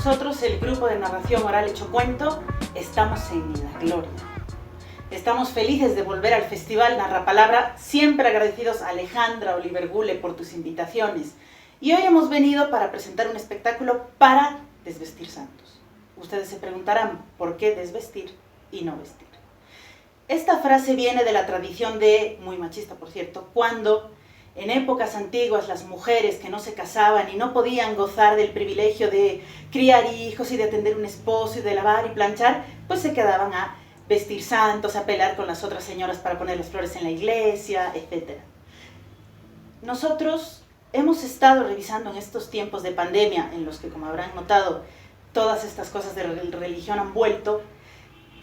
Nosotros, el grupo de narración oral Hecho Cuento, estamos en la gloria. Estamos felices de volver al Festival Narrapalabra, siempre agradecidos a Alejandra Oliver Gule por tus invitaciones. Y hoy hemos venido para presentar un espectáculo para desvestir santos. Ustedes se preguntarán, ¿por qué desvestir y no vestir? Esta frase viene de la tradición de, muy machista por cierto, cuando en épocas antiguas las mujeres que no se casaban y no podían gozar del privilegio de criar hijos y de atender un esposo y de lavar y planchar, pues se quedaban a vestir santos, a pelear con las otras señoras para poner las flores en la iglesia, etc. Nosotros hemos estado revisando en estos tiempos de pandemia, en los que, como habrán notado, todas estas cosas de religión han vuelto,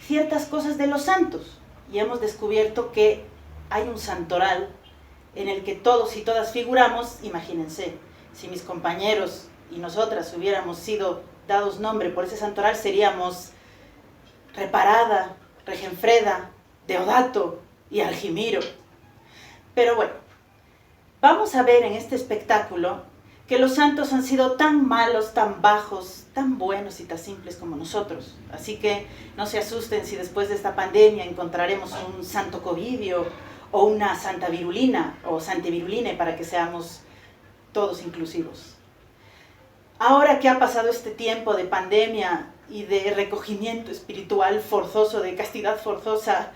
ciertas cosas de los santos, y hemos descubierto que hay un santoral en el que todos y todas figuramos. Imagínense, si mis compañeros y nosotras hubiéramos sido dados nombre por ese santoral, seríamos Reparada, Regenfreda, Deodato y Argimiro. Pero bueno, vamos a ver en este espectáculo que los santos han sido tan malos, tan bajos, tan buenos y tan simples como nosotros. Así que no se asusten si después de esta pandemia encontraremos un santo Covidio o una Santa Virulina o Sante Viruline, para que seamos todos inclusivos. Ahora que ha pasado este tiempo de pandemia y de recogimiento espiritual forzoso, de castidad forzosa,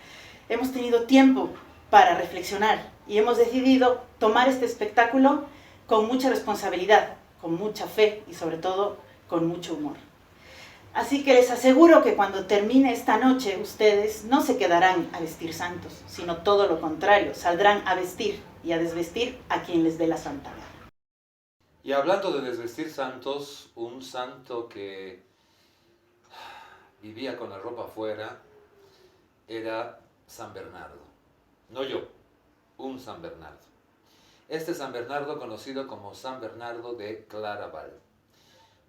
hemos tenido tiempo para reflexionar y hemos decidido tomar este espectáculo con mucha responsabilidad, con mucha fe y sobre todo con mucho humor. Así que les aseguro que cuando termine esta noche ustedes no se quedarán a vestir santos, sino todo lo contrario, saldrán a vestir y a desvestir a quien les dé la santa gana. Y hablando de desvestir santos, un santo que vivía con la ropa afuera era San Bernardo. No yo, un San Bernardo. Este San Bernardo conocido como San Bernardo de Claraval.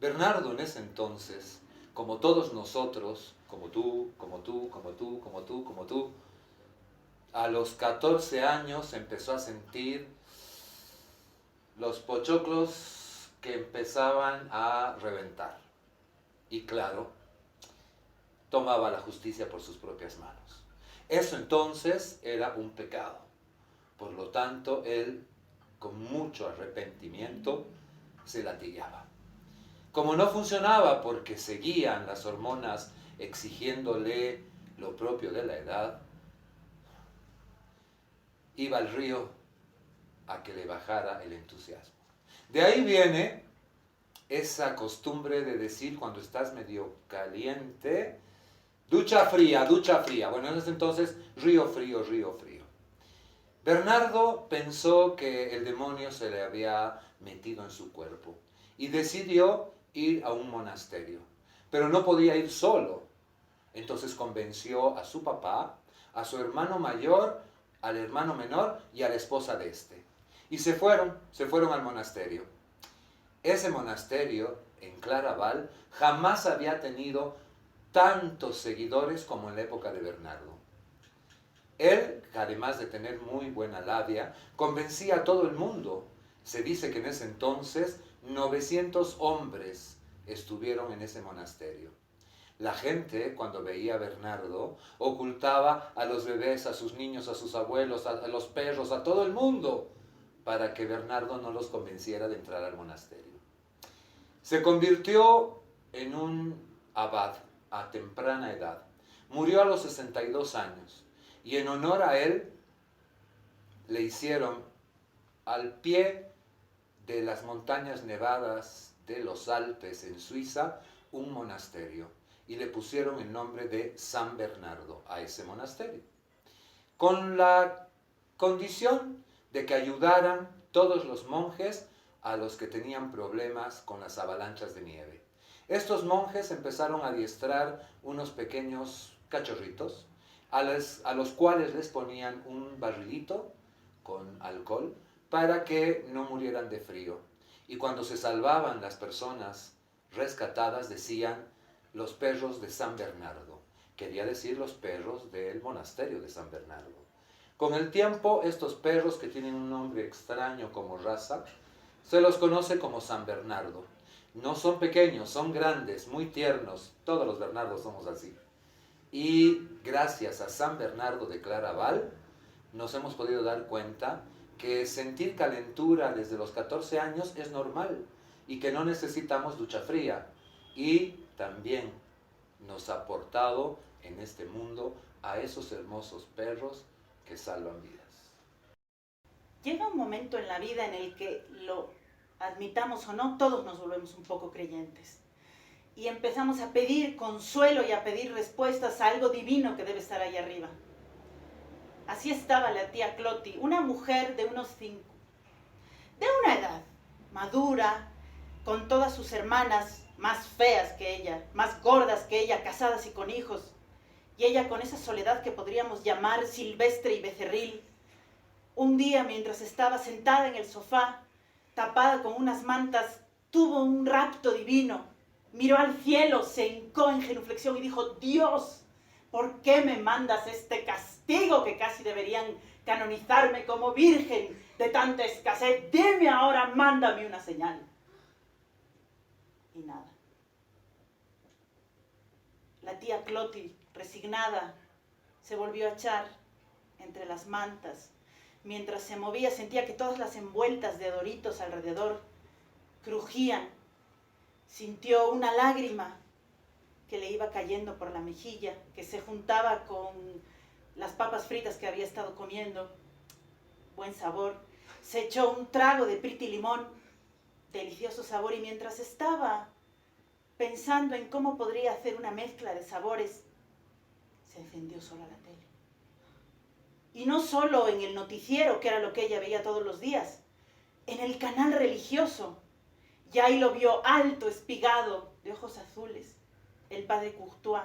Bernardo en ese entonces, como todos nosotros, como tú, a los 14 años empezó a sentir los pochoclos que empezaban a reventar. Y claro, tomaba la justicia por sus propias manos. Eso entonces era un pecado. Por lo tanto, él, con mucho arrepentimiento, se latigaba. Como no funcionaba porque seguían las hormonas exigiéndole lo propio de la edad, iba al río a que le bajara el entusiasmo. De ahí viene esa costumbre de decir cuando estás medio caliente, ducha fría, ducha fría. Bueno, en ese entonces, río frío, río frío. Bernardo pensó que el demonio se le había metido en su cuerpo y decidió ir a un monasterio, pero no podía ir solo. Entonces convenció a su papá, a su hermano mayor, al hermano menor y a la esposa de este. Y se fueron al monasterio. Ese monasterio en Claraval jamás había tenido tantos seguidores como en la época de Bernardo. Él, además de tener muy buena labia, convencía a todo el mundo. Se dice que en ese entonces 900 hombres estuvieron en ese monasterio. La gente, cuando veía a Bernardo, ocultaba a los bebés, a sus niños, a sus abuelos, a los perros, a todo el mundo, para que Bernardo no los convenciera de entrar al monasterio. Se convirtió en un abad a temprana edad. Murió a los 62 años y en honor a él le hicieron al pie de las montañas nevadas de los Alpes en Suiza un monasterio y le pusieron el nombre de San Bernardo a ese monasterio, con la condición de que ayudaran todos los monjes a los que tenían problemas con las avalanchas de nieve. Estos monjes empezaron a adiestrar unos pequeños cachorritos a los cuales les ponían un barrilito con alcohol para que no murieran de frío. Y cuando se salvaban las personas rescatadas decían los perros de San Bernardo. Quería decir los perros del monasterio de San Bernardo. Con el tiempo, estos perros que tienen un nombre extraño como raza, se los conoce como San Bernardo. No son pequeños, son grandes, muy tiernos. Todos los Bernardos somos así. Y gracias a San Bernardo de Claraval nos hemos podido dar cuenta que sentir calentura desde los 14 años es normal y que no necesitamos ducha fría. Y también nos ha aportado en este mundo a esos hermosos perros que salvan vidas. Llega un momento en la vida en el que, lo admitamos o no, todos nos volvemos un poco creyentes. Y empezamos a pedir consuelo y a pedir respuestas a algo divino que debe estar ahí arriba. Así estaba la tía Cloti, una mujer de unos 5, de una edad madura, con todas sus hermanas más feas que ella, más gordas que ella, casadas y con hijos. Y ella con esa soledad que podríamos llamar silvestre y becerril. Un día, mientras estaba sentada en el sofá, tapada con unas mantas, tuvo un rapto divino. Miró al cielo, se hincó en genuflexión y dijo: Dios, ¿por qué me mandas este castigo que casi deberían canonizarme como virgen de tanta escasez? Dime ahora, mándame una señal. Y nada. La tía Cloti, resignada, se volvió a echar entre las mantas. Mientras se movía, sentía que todas las envueltas de doritos alrededor crujían. Sintió una lágrima que le iba cayendo por la mejilla, que se juntaba con las papas fritas que había estado comiendo. Buen sabor. Se echó un trago de priti limón, delicioso sabor, y mientras estaba pensando en cómo podría hacer una mezcla de sabores, se encendió sola la tele. Y no solo en el noticiero, que era lo que ella veía todos los días, en el canal religioso. Y ahí lo vio alto, espigado, de ojos azules, el padre Courtois,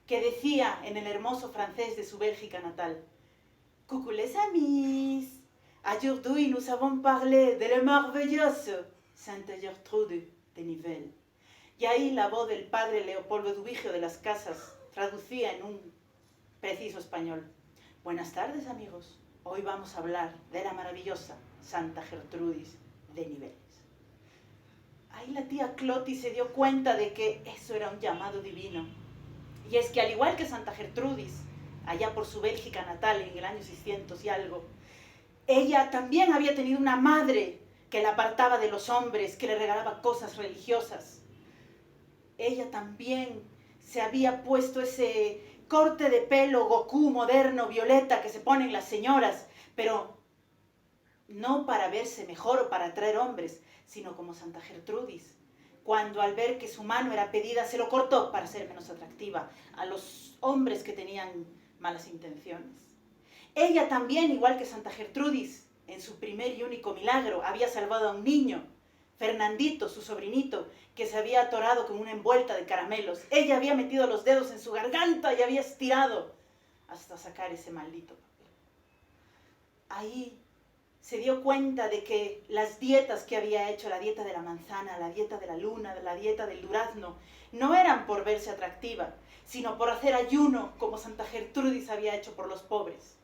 que decía en el hermoso francés de su Bélgica natal: Coucou les amis, aujourd'hui nous avons parlé de la merveilleuse Sainte Gertrude de Nivelles. Y ahí la voz del padre Leopoldo Dubigio de las Casas traducía en un preciso español: Buenas tardes, amigos, hoy vamos a hablar de la maravillosa Santa Gertrudis de Nivelles. Ahí la tía Cloti se dio cuenta de que eso era un llamado divino. Y es que al igual que Santa Gertrudis, allá por su Bélgica natal en el año 600 y algo, ella también había tenido una madre que la apartaba de los hombres, que le regalaba cosas religiosas. Ella también se había puesto ese corte de pelo Goku moderno, violeta, que se ponen las señoras, pero no para verse mejor o para atraer hombres, sino como Santa Gertrudis, cuando al ver que su mano era pedida se lo cortó para ser menos atractiva a los hombres que tenían malas intenciones. Ella también, igual que Santa Gertrudis, en su primer y único milagro, había salvado a un niño, Fernandito, su sobrinito, que se había atorado con una envuelta de caramelos. Ella había metido los dedos en su garganta y había estirado hasta sacar ese maldito papel. Ahí se dio cuenta de que las dietas que había hecho, la dieta de la manzana, la dieta de la luna, la dieta del durazno, no eran por verse atractiva, sino por hacer ayuno, como Santa Gertrudis había hecho por los pobres.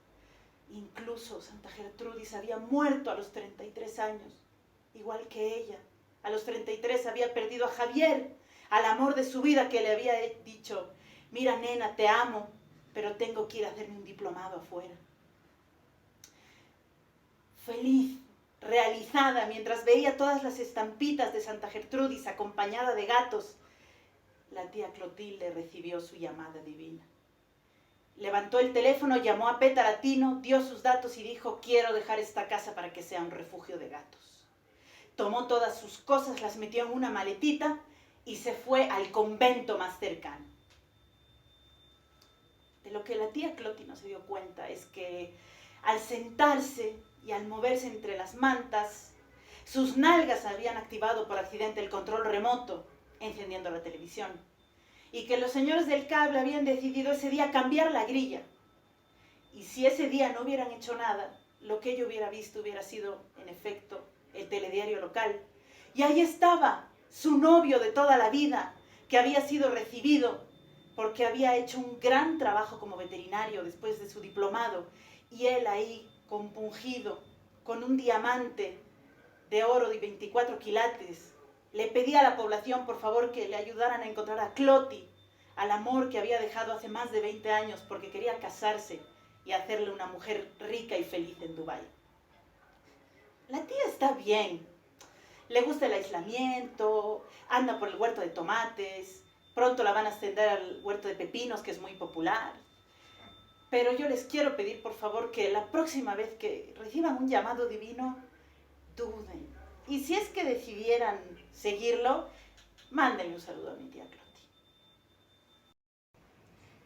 Incluso Santa Gertrudis había muerto a los 33 años, igual que ella. A los 33 había perdido a Javier, al amor de su vida, que le había dicho: mira, nena, te amo, pero tengo que ir a hacerme un diplomado afuera. Feliz, realizada, mientras veía todas las estampitas de Santa Gertrudis acompañada de gatos, la tía Clotilde recibió su llamada divina. Levantó el teléfono, llamó a Petaratino, dio sus datos y dijo: quiero dejar esta casa para que sea un refugio de gatos. Tomó todas sus cosas, las metió en una maletita y se fue al convento más cercano. De lo que la tía Cloti no se dio cuenta es que al sentarse y al moverse entre las mantas, sus nalgas habían activado por accidente el control remoto, encendiendo la televisión, y que los señores del cable habían decidido ese día cambiar la grilla. Y si ese día no hubieran hecho nada, lo que ella hubiera visto hubiera sido, en efecto, el telediario local. Y ahí estaba su novio de toda la vida, que había sido recibido porque había hecho un gran trabajo como veterinario después de su diplomado, y él ahí compungido con un diamante de oro de 24 quilates Le pedí a la población, por favor, que le ayudaran a encontrar a Cloti, al amor que había dejado hace más de 20 años porque quería casarse y hacerle una mujer rica y feliz en Dubái. La tía está bien, le gusta el aislamiento, anda por el huerto de tomates, pronto la van a ascender al huerto de pepinos, que es muy popular. Pero yo les quiero pedir, por favor, que la próxima vez que reciban un llamado divino, duden. Y si es que decidieran seguirlo, mándenle un saludo a mi tía Cloti.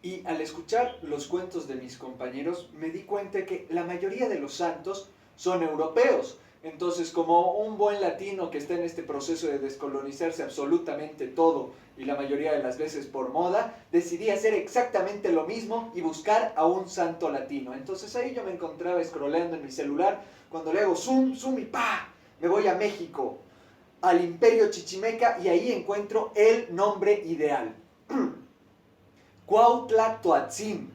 Y al escuchar los cuentos de mis compañeros, me di cuenta que la mayoría de los santos son europeos. Entonces, como un buen latino que está en este proceso de descolonizarse absolutamente todo, y la mayoría de las veces por moda, decidí hacer exactamente lo mismo y buscar a un santo latino. Entonces ahí yo me encontraba scrolleando en mi celular, cuando le hago zoom, zoom y ¡pa! Me voy a México, al Imperio Chichimeca, y ahí encuentro el nombre ideal. Cuautla Toatzin.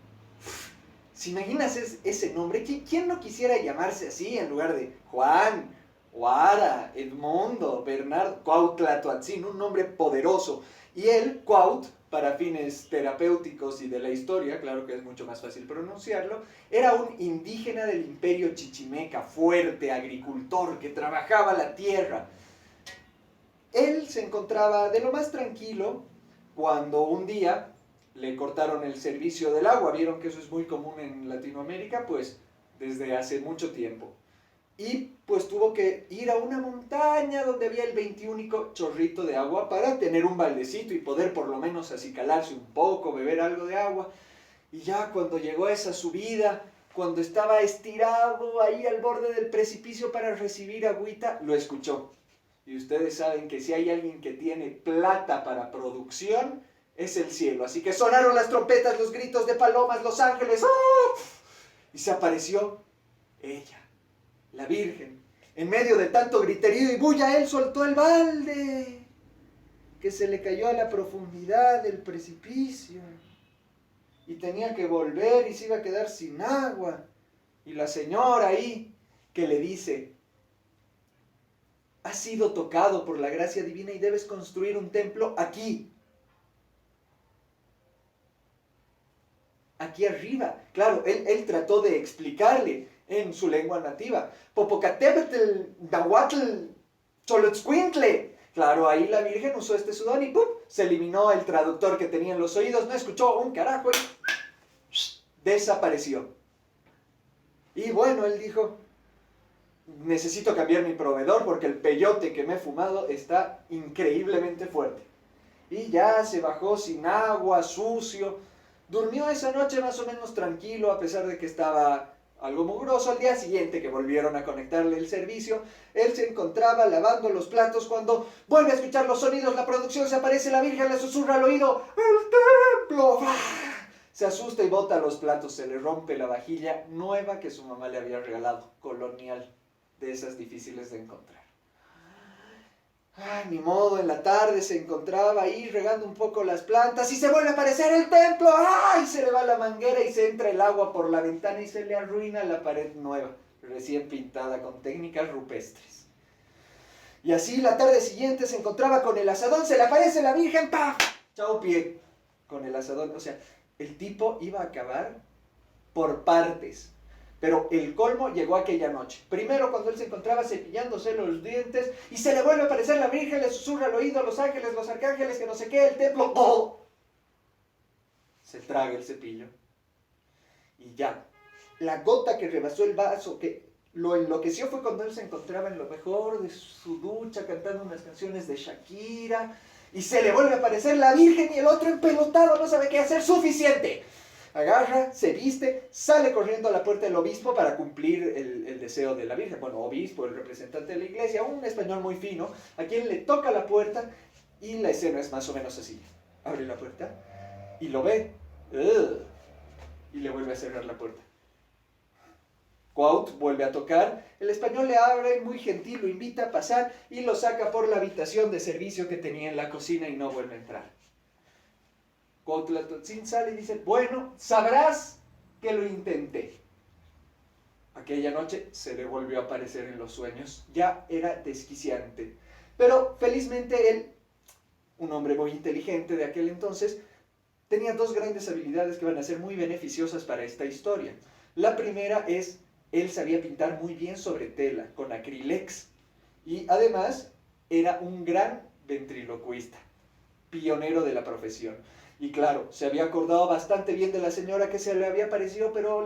¿Se imaginas ese nombre? ¿Quién no quisiera llamarse así en lugar de Juan, Oara, Edmundo, Bernardo? Cuautla Toatzin, un nombre poderoso. Y él, Cuaut, para fines terapéuticos y de la historia, claro que es mucho más fácil pronunciarlo, era un indígena del Imperio Chichimeca, fuerte, agricultor, que trabajaba la tierra. Él se encontraba de lo más tranquilo cuando un día le cortaron el servicio del agua. Vieron que eso es muy común en Latinoamérica, pues desde hace mucho tiempo. Y pues tuvo que ir a una montaña donde había el 21 chorrito de agua para tener un baldecito y poder por lo menos acicalarse un poco, beber algo de agua. Y ya cuando llegó a esa subida, cuando estaba estirado ahí al borde del precipicio para recibir agüita, lo escuchó. Y ustedes saben que si hay alguien que tiene plata para producción, es el cielo. Así que sonaron las trompetas, los gritos de palomas, los ángeles. ¡Oh! Y se apareció ella, la Virgen. En medio de tanto griterío y bulla, él soltó el balde, que se le cayó a la profundidad del precipicio. Y tenía que volver y se iba a quedar sin agua. Y la señora ahí, que le dice: has sido tocado por la gracia divina y debes construir un templo aquí. Aquí arriba. Claro, él trató de explicarle en su lengua nativa. Popocatépetl, Nahuatl, Xoloitzcuintle. Claro, ahí la Virgen usó este sudón y ¡pum! Se eliminó el traductor que tenía en los oídos, no escuchó un carajo y desapareció. Y bueno, él dijo: necesito cambiar mi proveedor porque el peyote que me he fumado está increíblemente fuerte. Y ya se bajó sin agua, sucio. Durmió esa noche más o menos tranquilo, a pesar de que estaba algo mugroso. Al día siguiente, que volvieron a conectarle el servicio, él se encontraba lavando los platos cuando vuelve a escuchar los sonidos. La producción, se aparece la Virgen, le susurra al oído: ¡el templo! Se asusta y bota los platos, se le rompe la vajilla nueva que su mamá le había regalado, colonial, de esas difíciles de encontrar. Ay, ni modo, en la tarde se encontraba ahí regando un poco las plantas y se vuelve a aparecer el templo. ¡Ay! Se le va la manguera y se entra el agua por la ventana y se le arruina la pared nueva, recién pintada con técnicas rupestres. Y así la tarde siguiente se encontraba con el asadón, se le aparece la Virgen, ¡paf! ¡Chao pie! Con el asadón, o sea, el tipo iba a acabar por partes. Pero el colmo llegó aquella noche. Primero, cuando él se encontraba cepillándose los dientes y se le vuelve a aparecer la Virgen, le susurra al oído a los ángeles, los arcángeles, que no sé qué, el templo. ¡Oh! Se traga el cepillo. Y ya. La gota que rebasó el vaso, que lo enloqueció, fue cuando él se encontraba en lo mejor de su ducha, cantando unas canciones de Shakira. Y se le vuelve a aparecer la Virgen y el otro empelotado no sabe qué hacer. ¡Suficiente! Agarra, se viste, sale corriendo a la puerta del obispo para cumplir el deseo de la Virgen. Bueno, obispo, el representante de la iglesia, un español muy fino, a quien le toca la puerta y la escena es más o menos así. Abre la puerta y lo ve. Y le vuelve a cerrar la puerta. Cuaut vuelve a tocar, el español le abre, muy gentil, lo invita a pasar y lo saca por la habitación de servicio que tenía en la cocina y no vuelve a entrar. Cuautla Toatzin sale y dice: bueno, sabrás que lo intenté. Aquella noche se le volvió a aparecer en los sueños. Ya era desquiciante. Pero felizmente él, un hombre muy inteligente de aquel entonces, tenía dos grandes habilidades que van a ser muy beneficiosas para esta historia. La primera es, él sabía pintar muy bien sobre tela, con acrílex. Y además, era un gran ventriloquista, pionero de la profesión. Y claro, se había acordado bastante bien de la señora que se le había parecido, pero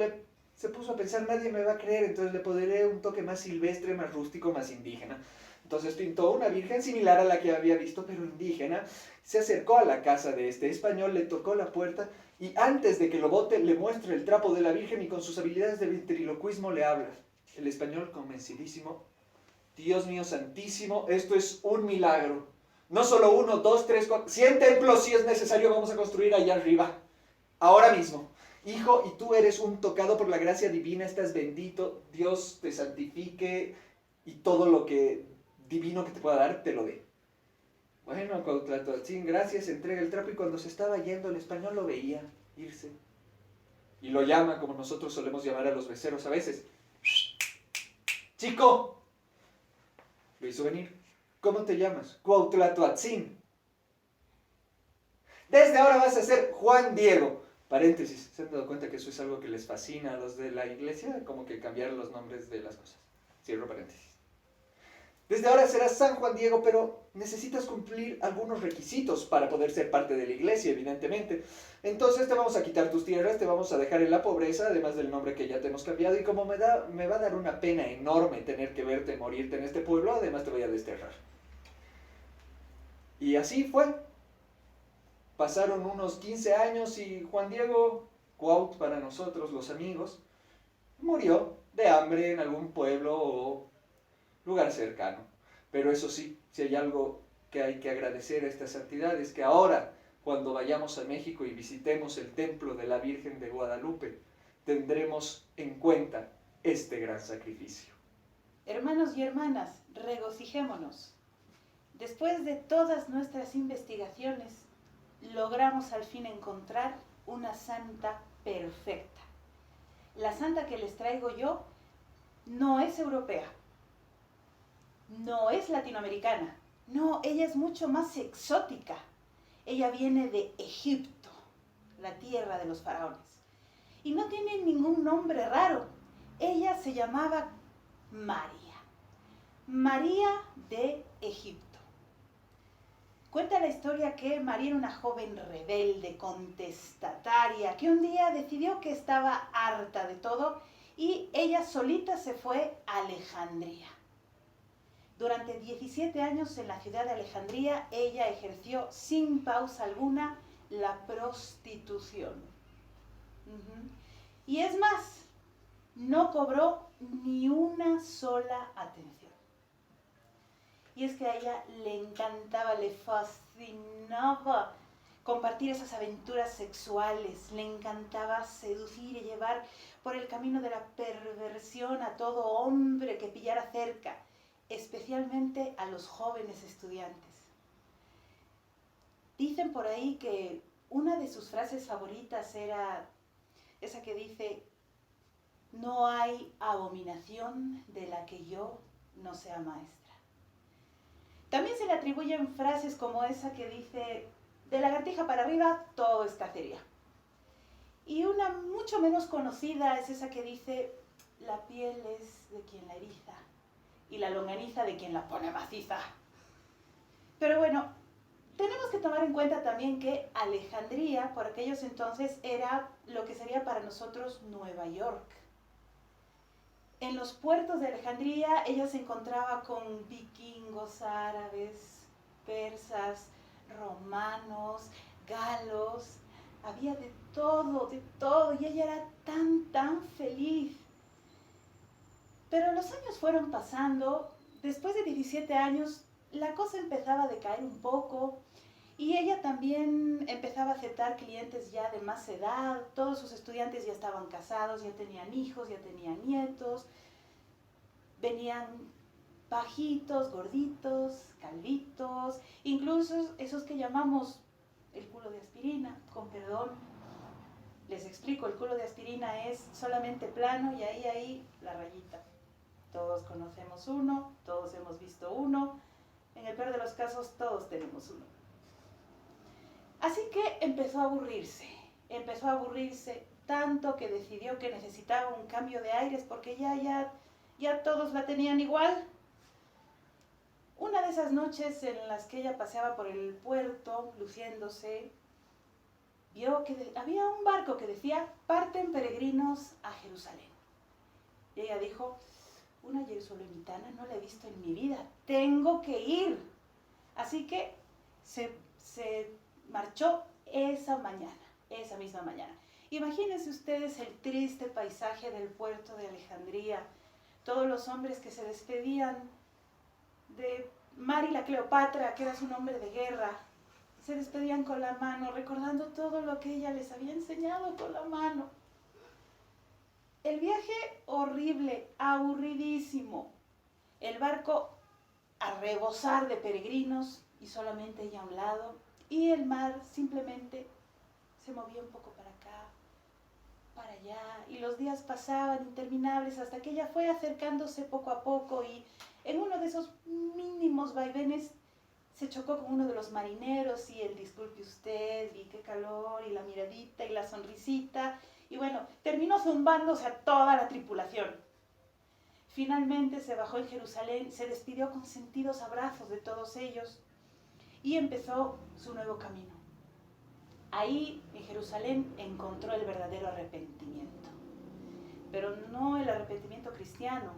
se puso a pensar, nadie me va a creer, entonces le pondré un toque más silvestre, más rústico, más indígena. Entonces pintó una virgen similar a la que había visto, pero indígena. Se acercó a la casa de este español, le tocó la puerta y antes de que lo bote le muestra el trapo de la virgen y con sus habilidades de ventriloquismo le habla. El español convencidísimo: Dios mío santísimo, esto es un milagro. No solo 1, 2, 3, 4, 100 templos si es necesario vamos a construir allá arriba. Ahora mismo. Hijo, y tú eres un tocado por la gracia divina, estás bendito, Dios te santifique y todo lo que divino que te pueda dar, te lo dé. Bueno, Cuauhtlatoatzin, gracias, entrega el trapo y cuando se estaba yendo el español lo veía irse. Y lo llama como nosotros solemos llamar a los beceros a veces. ¡Chico! Lo hizo venir. ¿Cómo te llamas? Cuauhtlatoatzin. Desde ahora vas a ser Juan Diego. Paréntesis, ¿se han dado cuenta que eso es algo que les fascina a los de la iglesia? Como que cambiar los nombres de las cosas. Cierro paréntesis. Desde ahora serás San Juan Diego, pero necesitas cumplir algunos requisitos para poder ser parte de la iglesia, evidentemente. Entonces te vamos a quitar tus tierras, te vamos a dejar en la pobreza, además del nombre que ya te hemos cambiado, y como me va a dar una pena enorme tener que verte morirte en este pueblo, además te voy a desterrar. Y así fue. Pasaron unos 15 años y Juan Diego, Cuaut para nosotros los amigos, murió de hambre en algún pueblo o lugar cercano. Pero eso sí, si hay algo que hay que agradecer a esta santidad es que ahora, cuando vayamos a México y visitemos el templo de la Virgen de Guadalupe, tendremos en cuenta este gran sacrificio. Hermanos y hermanas, regocijémonos. Después de todas nuestras investigaciones, logramos al fin encontrar una santa perfecta. La santa que les traigo yo no es europea, no es latinoamericana, no, ella es mucho más exótica. Ella viene de Egipto, la tierra de los faraones. Y no tiene ningún nombre raro. Ella se llamaba María. María de Egipto. Cuenta la historia que María era una joven rebelde, contestataria, que un día decidió que estaba harta de todo y ella solita se fue a Alejandría. Durante 17 años en la ciudad de Alejandría, ella ejerció sin pausa alguna la prostitución. Y es más, no cobró ni una sola atención. Y es que a ella le encantaba, le fascinaba compartir esas aventuras sexuales, le encantaba seducir y llevar por el camino de la perversión a todo hombre que pillara cerca, especialmente a los jóvenes estudiantes. Dicen por ahí que una de sus frases favoritas era esa que dice: no hay abominación de la que yo no sea maestra. También se le atribuyen frases como esa que dice: de lagartija para arriba todo es cacería. Y una mucho menos conocida es esa que dice: la piel es de quien la eriza y la longaniza de quien la pone maciza. Pero bueno, tenemos que tomar en cuenta también que Alejandría por aquellos entonces era lo que sería para nosotros Nueva York. En los puertos de Alejandría ella se encontraba con vikingos, árabes, persas, romanos, galos. Había de todo, y ella era tan feliz. Pero los años fueron pasando. Después de 17 años, la cosa empezaba a decaer un poco y ella también empezaba a aceptar clientes ya de más edad. Todos sus estudiantes ya estaban casados, ya tenían hijos, ya tenían nietos. Venían bajitos, gorditos, calvitos, incluso esos que llamamos el culo de aspirina, con perdón. Les explico, el culo de aspirina es solamente plano y ahí la rayita. Todos conocemos uno, todos hemos visto uno, En el peor de los casos, todos tenemos uno. Así que empezó a aburrirse tanto que decidió que necesitaba un cambio de aires porque ya todos la tenían igual. Una de esas noches en las que ella paseaba por el puerto, luciéndose, vio que había un barco que decía, parten peregrinos a Jerusalén. Y ella dijo, una jerusalemita no la he visto en mi vida, tengo que ir. Así que se marchó esa misma mañana. Imagínense ustedes el triste paisaje del puerto de Alejandría, todos los hombres que se despedían de Mari la Cleopatra, que era su nombre de guerra, se despedían con la mano, recordando todo lo que ella les había enseñado con la mano. El viaje horrible, aburridísimo. El barco a rebosar de peregrinos y solamente ella a un lado. Y el mar simplemente se movía un poco para acá, para allá. Y los días pasaban interminables hasta que ella fue acercándose poco a poco y en uno de esos mínimos vaivenes se chocó con uno de los marineros y el disculpe usted, y qué calor, y la miradita, y la sonrisita. Y bueno, terminó zumbándose a toda la tripulación. Finalmente se bajó en Jerusalén, se despidió con sentidos abrazos de todos ellos y empezó su nuevo camino. Ahí, en Jerusalén, encontró el verdadero arrepentimiento. Pero no el arrepentimiento cristiano,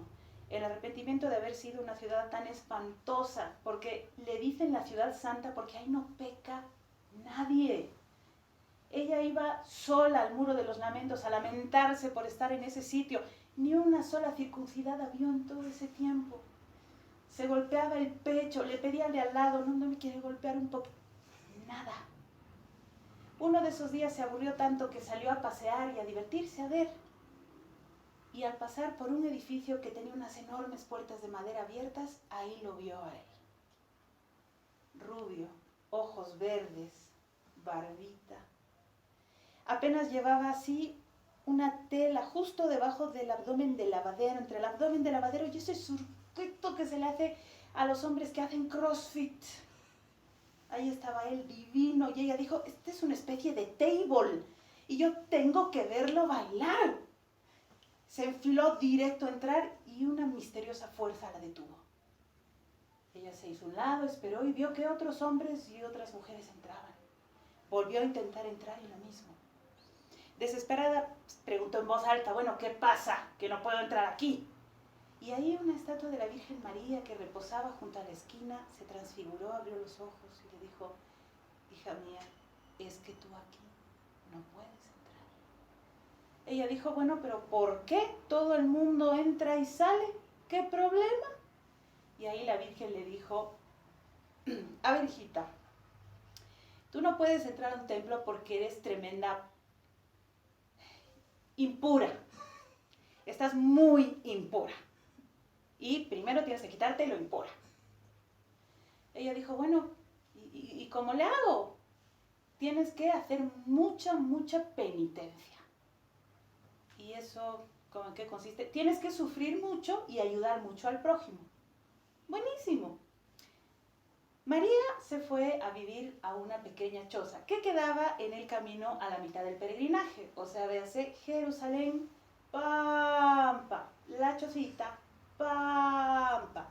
el arrepentimiento de haber sido una ciudad tan espantosa, porque le dicen la ciudad santa porque ahí no peca nadie. Ella iba sola al muro de los lamentos a lamentarse por estar en ese sitio. Ni una sola circuncidada vio en todo ese tiempo. Se golpeaba el pecho, le pedía al de al lado, no me quiere golpear un poco. Nada. Uno de esos días se aburrió tanto que salió a pasear y a divertirse, a ver. Y al pasar por un edificio que tenía unas enormes puertas de madera abiertas, ahí lo vio a él. Rubio, ojos verdes, barbita. Apenas llevaba así una tela justo debajo del abdomen del lavadero, entre el abdomen del lavadero y ese surquito que se le hace a los hombres que hacen CrossFit. Ahí estaba él divino y ella dijo, este es una especie de table y yo tengo que verlo bailar. Se enfiló directo a entrar y una misteriosa fuerza la detuvo. Ella se hizo a un lado, esperó y vio que otros hombres y otras mujeres entraban. Volvió a intentar entrar y lo mismo. Desesperada, preguntó en voz alta, bueno, ¿qué pasa? Que no puedo entrar aquí. Y ahí una estatua de la Virgen María que reposaba junto a la esquina se transfiguró, abrió los ojos y le dijo, hija mía, es que tú aquí no puedes entrar. Ella dijo, bueno, pero ¿por qué todo el mundo entra y sale? ¿Qué problema? Y ahí la Virgen le dijo, a ver, hijita, tú no puedes entrar a un templo porque eres tremenda impura. Estás muy impura. Y primero tienes que quitarte lo impura. Ella dijo, bueno, ¿y cómo le hago? Tienes que hacer mucha penitencia. ¿Y eso cómo en qué consiste? Tienes que sufrir mucho y ayudar mucho al prójimo. Buenísimo. María se fue a vivir a una pequeña choza que quedaba en el camino a la mitad del peregrinaje. O sea, véase Jerusalén, Pampa, la chocita, Pampa.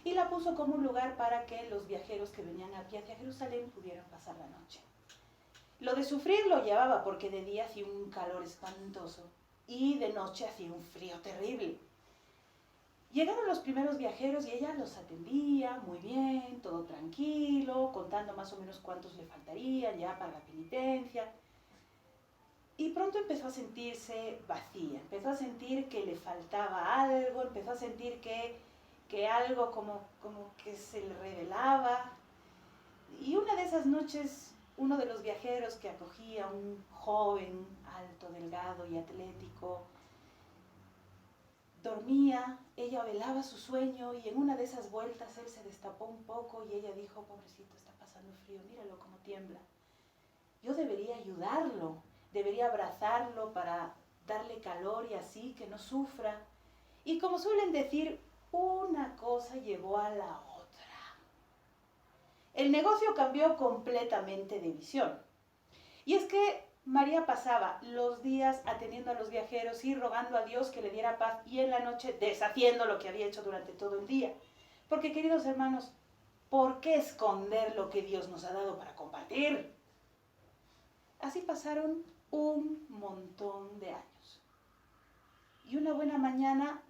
Y la puso como un lugar para que los viajeros que venían a pie hacia Jerusalén pudieran pasar la noche. Lo de sufrir lo llevaba porque de día hacía un calor espantoso y de noche hacía un frío terrible. Llegaron los primeros viajeros y ella los atendía muy bien, todo tranquilo, contando más o menos cuántos le faltarían ya para la penitencia. Y pronto empezó a sentirse vacía, empezó a sentir que le faltaba algo, empezó a sentir que algo como que se le revelaba. Y una de esas noches, uno de los viajeros que acogía a un joven, alto, delgado y atlético, dormía, ella velaba su sueño y en una de esas vueltas él se destapó un poco y ella dijo, pobrecito, está pasando frío, míralo cómo tiembla. Yo debería ayudarlo, debería abrazarlo para darle calor y así que no sufra. Y como suelen decir, una cosa llevó a la otra. el negocio cambió completamente de visión. Y es que María pasaba los días atendiendo a los viajeros y rogando a Dios que le diera paz, y en la noche deshaciendo lo que había hecho durante todo el día. Porque, queridos hermanos, ¿por qué esconder lo que Dios nos ha dado para compartir? Así pasaron un montón de años. Y una buena mañana,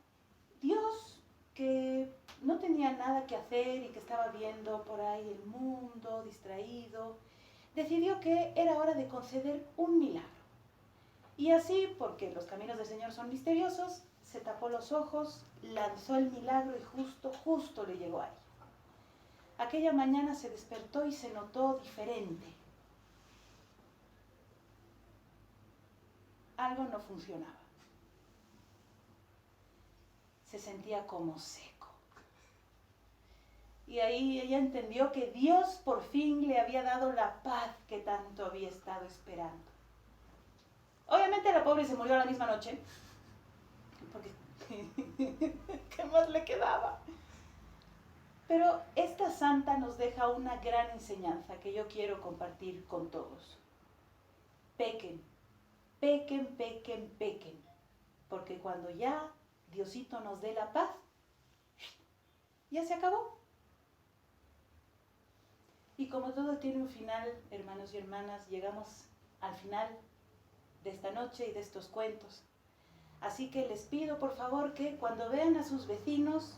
Dios, que no tenía nada que hacer y que estaba viendo por ahí el mundo, distraído, decidió que era hora de conceder un milagro. Y así, porque los caminos del Señor son misteriosos, se tapó los ojos, lanzó el milagro y justo le llegó a ella. Aquella mañana se despertó y se notó diferente. Algo no funcionaba. Se sentía como seco. Y ahí ella entendió que Dios por fin le había dado la paz que tanto había estado esperando. Obviamente la pobre se murió la misma noche, porque ¿qué más le quedaba? Pero esta santa nos deja una gran enseñanza que yo quiero compartir con todos. Pequen, pequen, pequen, pequen, porque cuando ya Diosito nos dé la paz, ya se acabó. Y como todo tiene un final, hermanos y hermanas, llegamos al final de esta noche y de estos cuentos. Así que les pido por favor que cuando vean a sus vecinos,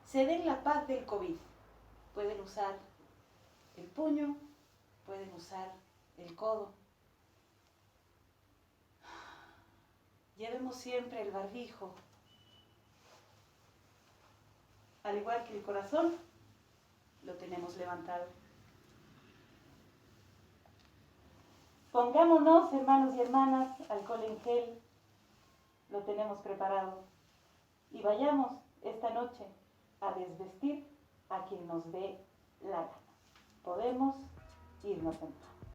se den la paz del COVID. Pueden usar el puño, pueden usar el codo. Llevemos siempre el barbijo. Al igual que el corazón, lo tenemos levantado. Pongámonos, hermanos y hermanas, alcohol en gel, lo tenemos preparado. Y vayamos esta noche a desvestir a quien nos dé la gana. Podemos irnos en paz.